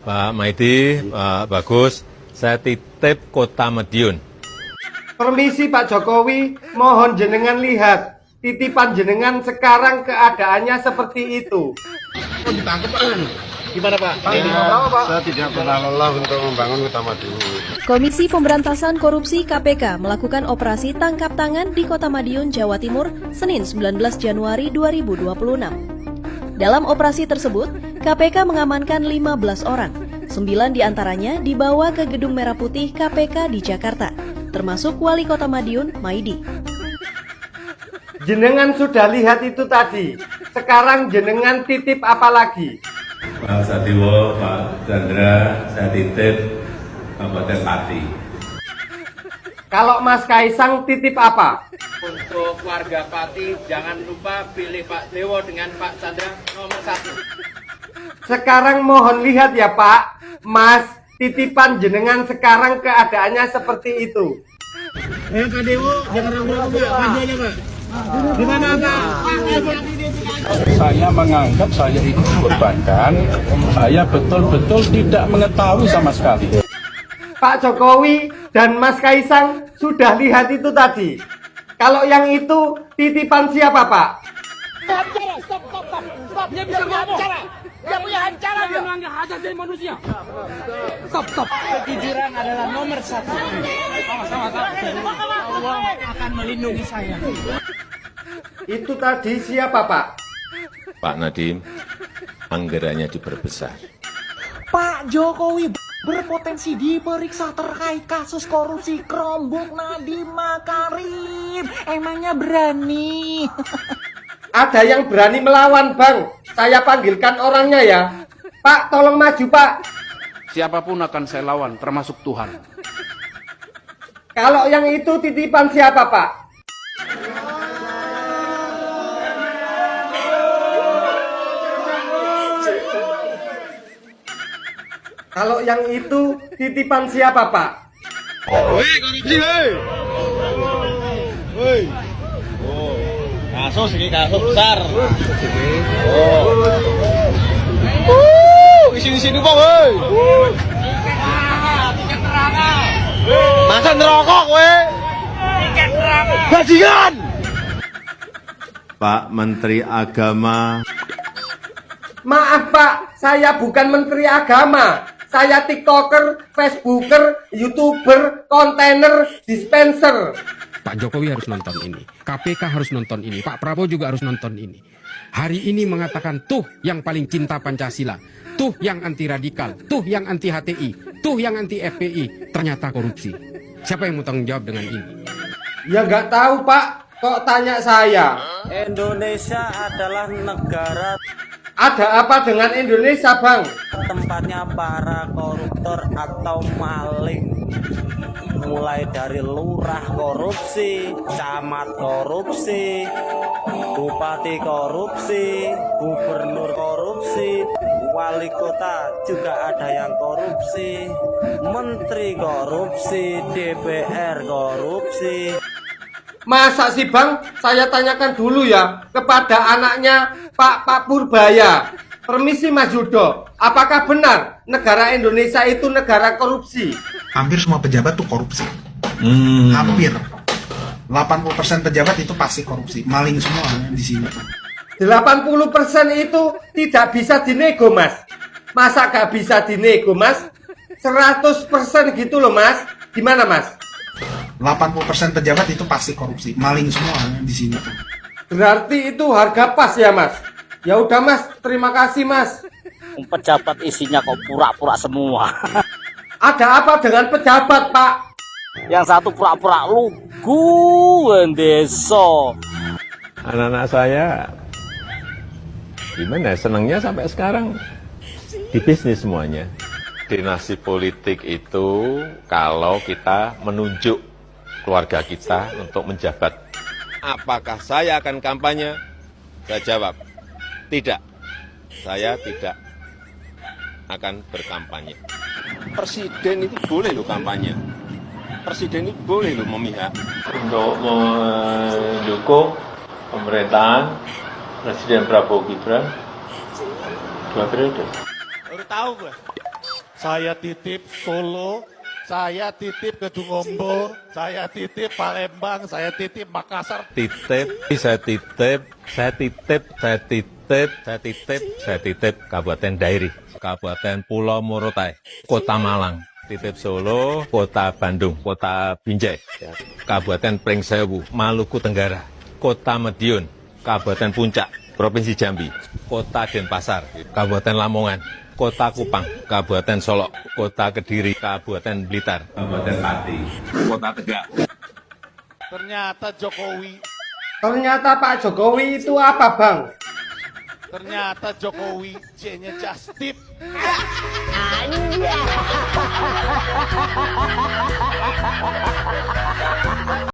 Pak Maidi, Pak Bagus, saya titip Kota Madiun. Permisi Pak Jokowi, mohon jenengan lihat. Titipan jenengan sekarang keadaannya seperti itu. Oh, ditangkap Pak. Gimana Pak? Saya tidak pernah lelah untuk membangun Kota Madiun. Komisi Pemberantasan Korupsi KPK melakukan operasi tangkap tangan di Kota Madiun, Jawa Timur, Senin 19 Januari 2026. Dalam operasi tersebut, KPK mengamankan 15 orang. 9 diantaranya dibawa ke Gedung Merah Putih KPK di Jakarta, termasuk Wali Kota Madiun, Maidi. Jenengan sudah lihat itu tadi. Sekarang jenengan titip apa lagi? Pak Satiwo, Pak Chandra, saya titip Kabupaten Pati. Kalau Mas Kaisang titip apa? Untuk warga Pati, jangan lupa pilih Pak Dewo dengan Pak Chandra nomor 1. Sekarang mohon lihat ya Pak, Mas, titipan jenengan sekarang keadaannya seperti itu. Ayo Pak Dewo, jangan ragu-ragu Pak, maju aja Pak. Di mana Pak? Saya menganggap saya itu dikorbankan, saya betul-betul tidak mengetahui sama sekali. Pak Jokowi dan Mas Kaisang sudah lihat itu tadi. Kalau yang itu titipan siapa Pak? Stop. Dia bisa bicara. Dia punya hak bicara. Dia melanggar hak asasi manusia. Stop. Kejujuran adalah nomor 1. Allah akan melindungi saya. Itu tadi siapa Pak? Pak Nadiem, anggarannya diperbesar. Pak Jokowi berpotensi diperiksa terkait kasus korupsi Kerombok Nadiem Makarim. Emangnya berani? Ada yang berani melawan Bang. Saya panggilkan orangnya ya. Pak, tolong maju Pak. Siapapun akan saya lawan, termasuk Tuhan. Kalau yang itu titipan siapa Pak? Kalau yang itu titipan siapa Pak? Hei, korupsi, hei. Hei. Kasus ini kasus besar. Isi dulu, hei. Tiket neraka. Masa ngerokok, we? Tiket neraka. Bajingan. Pak Menteri Agama, Maaf Pak, saya bukan Menteri Agama. Saya TikToker, Facebooker, YouTuber, kontainer, dispenser. Pak Jokowi harus nonton ini, KPK harus nonton ini, Pak Prabowo juga harus nonton ini. Hari ini mengatakan tuh yang paling cinta Pancasila, tuh yang anti radikal, tuh yang anti HTI, tuh yang anti FPI, ternyata korupsi. Siapa yang mau tanggung jawab dengan ini? Ya nggak tahu Pak, kok tanya saya? Indonesia adalah negara Ada apa dengan Indonesia Bang? tempatnya para koruptor atau maling. Mulai dari lurah korupsi, camat korupsi, bupati korupsi, gubernur korupsi, wali kota juga ada yang korupsi, menteri korupsi, DPR korupsi. Masa sih Bang? Saya tanyakan dulu ya kepada anaknya Pak Purbaya. Permisi Mas Yudo, apakah benar negara Indonesia itu negara korupsi? Hampir semua pejabat tuh korupsi. Hampir 80% pejabat itu pasti korupsi. Maling semua di sini. 80% itu tidak bisa dinego Mas. Masa gak bisa dinego Mas? 100% gitu loh Mas. Gimana Mas? 80% pejabat itu pasti korupsi. Maling semua di sini. Berarti itu harga pas ya Mas? Ya udah Mas, terima kasih Mas. Pejabat isinya kok pura-pura semua. Ada apa dengan pejabat Pak? Yang satu pura-pura lugu deso. anak-anak saya gimana? Senangnya sampai sekarang di bisnis semuanya. Dinasti politik itu kalau kita menunjuk keluarga kita untuk menjabat. Apakah saya akan kampanye? Saya jawab, tidak. Saya tidak akan berkampanye. Presiden itu boleh loh kampanye. Presiden itu boleh loh memihak. Untuk mendukung pemerintahan Presiden Prabowo Gibran 2 periode. Baru tahu gue. saya titip Solo, saya titip Kedungombo, saya titip Palembang, saya titip Makassar. Saya titip Kabupaten Dairi, Kabupaten Pulau Morotai, Kota Malang, titip Solo, Kota Bandung, Kota Binjai, Kabupaten Pringsewu, Maluku Tenggara, Kota Madiun, Kabupaten Puncak, Provinsi Jambi, Kota Denpasar, Kabupaten Lamongan, Kota Kupang, Kabupaten Solok, Kota Kediri, Kabupaten Blitar, Kabupaten Pati, Kota Tegal. Ternyata Jokowi, Ternyata Pak Jokowi itu apa, Bang? ternyata Jokowi J-nya just tip.